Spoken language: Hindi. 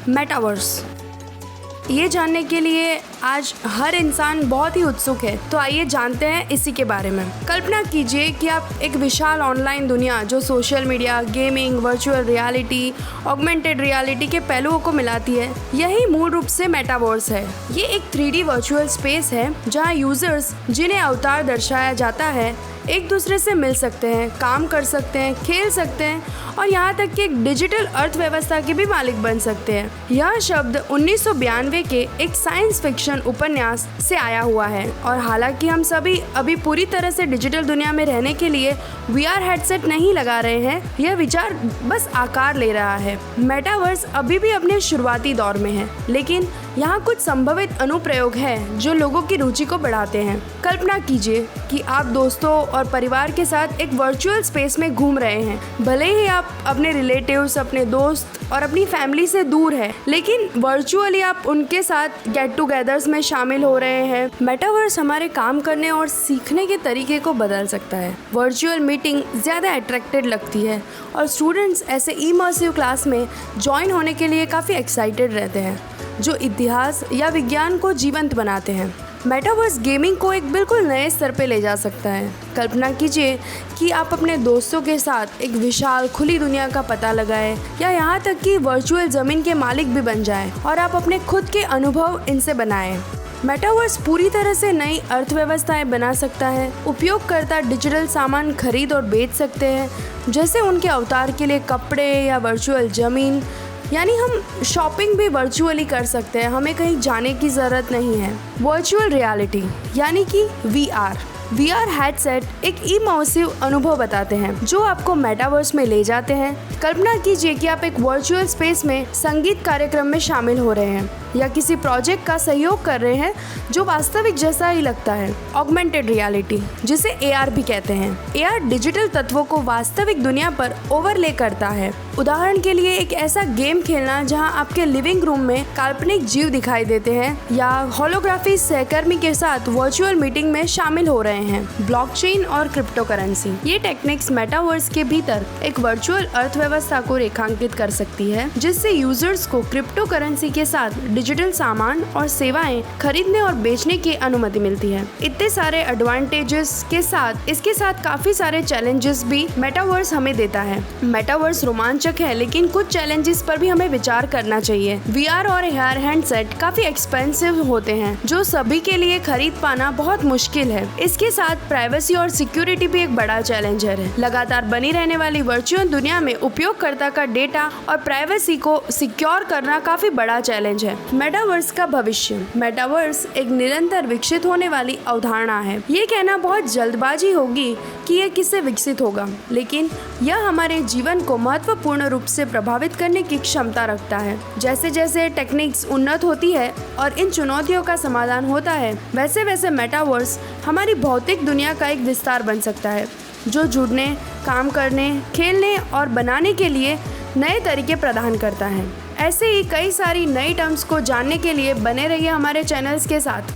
मेटावर्स, ये जानने के लिए आज हर इंसान बहुत ही उत्सुक है। तो आइए जानते हैं इसी के बारे में। कल्पना कीजिए कि आप एक विशाल ऑनलाइन दुनिया जो social media, gaming, virtual reality, augmented reality के पहलुओं को मिलाती है, यही मूल रूप से मेटावर्स है। ये एक 3D वर्चुअल स्पेस है जहां यूजर्स, जिन्हें अवतार दर्शाया जाता है, एक दूसरे से मिल सकते हैं, काम कर सकते हैं, खेल सकते हैं और यहाँ तक कि एक डिजिटल अर्थव्यवस्था के भी मालिक बन सकते हैं। यह शब्द 1992 के एक साइंस फिक्शन उपन्यास से आया हुआ है और हालांकि हम सभी अभी पूरी तरह से डिजिटल दुनिया में रहने के लिए VR हेडसेट नहीं लगा रहे हैं, यह विचार बस आकार ले रहा है। मेटावर्स अभी भी अपने शुरुआती दौर में है, लेकिन यहाँ कुछ संभावित अनुप्रयोग हैं जो लोगों की रुचि को बढ़ाते हैं। कल्पना कीजिए कि आप दोस्तों और परिवार के साथ एक वर्चुअल स्पेस में घूम रहे हैं। भले ही आप अपने रिलेटिव्स, अपने दोस्त और अपनी फैमिली से दूर हैं, लेकिन वर्चुअली आप उनके साथ गेट टुगेदर्स में शामिल हो रहे हैं। मेटावर्स हमारे काम करने और सीखने के तरीके को बदल सकता है। वर्चुअल मीटिंग ज़्यादा अट्रैक्टेड लगती है और स्टूडेंट्स ऐसे इमर्सिव क्लास में ज्वाइन होने के लिए काफ़ी एक्साइटेड रहते हैं, जो इतिहास या विज्ञान को जीवंत बनाते हैं। मेटावर्स गेमिंग को एक बिल्कुल नए स्तर पे ले जा सकता है। कल्पना कीजिए कि आप अपने दोस्तों के साथ एक विशाल खुली दुनिया का पता लगाएं या यहाँ तक कि वर्चुअल ज़मीन के मालिक भी बन जाएं और आप अपने खुद के अनुभव इनसे बनाएं। मेटावर्स पूरी तरह से नई अर्थव्यवस्थाएं बना सकता है। उपयोगकर्ता डिजिटल सामान खरीद और बेच सकते हैं, जैसे उनके अवतार के लिए कपड़े या वर्चुअल ज़मीन। यानी हम शॉपिंग भी वर्चुअली कर सकते हैं, हमें कहीं जाने की ज़रूरत नहीं है। वर्चुअल रियलिटी यानी कि VR हेडसेट एक इमर्सिव अनुभव बताते हैं जो आपको मेटावर्स में ले जाते हैं। कल्पना कीजिए कि आप एक वर्चुअल स्पेस में संगीत कार्यक्रम में शामिल हो रहे हैं या किसी प्रोजेक्ट का सहयोग कर रहे हैं जो वास्तविक जैसा ही लगता है। ऑगमेंटेड रियलिटी, जिसे AR भी कहते हैं। AR डिजिटल तत्वों को वास्तविक दुनिया पर ओवरले करता है। उदाहरण के लिए एक ऐसा गेम खेलना जहां आपके लिविंग रूम में काल्पनिक जीव दिखाई देते हैं या होलोग्राफी सहकर्मी के साथ वर्चुअल मीटिंग में शामिल हो रहे हैं। ब्लॉकचेन और क्रिप्टो करेंसी, ये टेक्निक्स मेटावर्स के भीतर एक वर्चुअल अर्थव्यवस्था को रेखांकित कर सकती है, जिससे यूजर्स को क्रिप्टो करेंसी के साथ डिजिटल सामान और सेवाएं खरीदने और बेचने की अनुमति मिलती है। इतने सारे एडवांटेजेस के साथ इसके साथ काफी सारे चैलेंजेस भी मेटावर्स हमें देता है। मेटावर्स रोमांचक है, लेकिन कुछ चैलेंजेस पर भी हमें विचार करना चाहिए। VR और AR हैंडसेट काफी एक्सपेंसिव होते हैं, जो सभी के लिए खरीद पाना बहुत मुश्किल है। इसके साथ प्राइवेसी और सिक्योरिटी भी एक बड़ा चैलेंज है। लगातार बनी रहने वाली वर्चुअल दुनिया में उपयोगकर्ता का डेटा और प्राइवेसी को सिक्योर करना काफी बड़ा चैलेंज है। मेटावर्स का भविष्य। मेटावर्स एक निरंतर विकसित होने वाली अवधारणा है। ये कहना बहुत जल्दबाजी होगी कि यह किससे विकसित होगा, लेकिन यह हमारे जीवन को महत्वपूर्ण रूप से प्रभावित करने की क्षमता रखता है। जैसे जैसे टेक्निक्स उन्नत होती है और इन चुनौतियों का समाधान होता है, वैसे वैसे मेटावर्स हमारी भौतिक दुनिया का एक विस्तार बन सकता है, जो जुड़ने, काम करने, खेलने और बनाने के लिए नए तरीके प्रदान करता है। ऐसे ही कई सारी नई टर्म्स को जानने के लिए बने रहिए हमारे चैनल्स के साथ।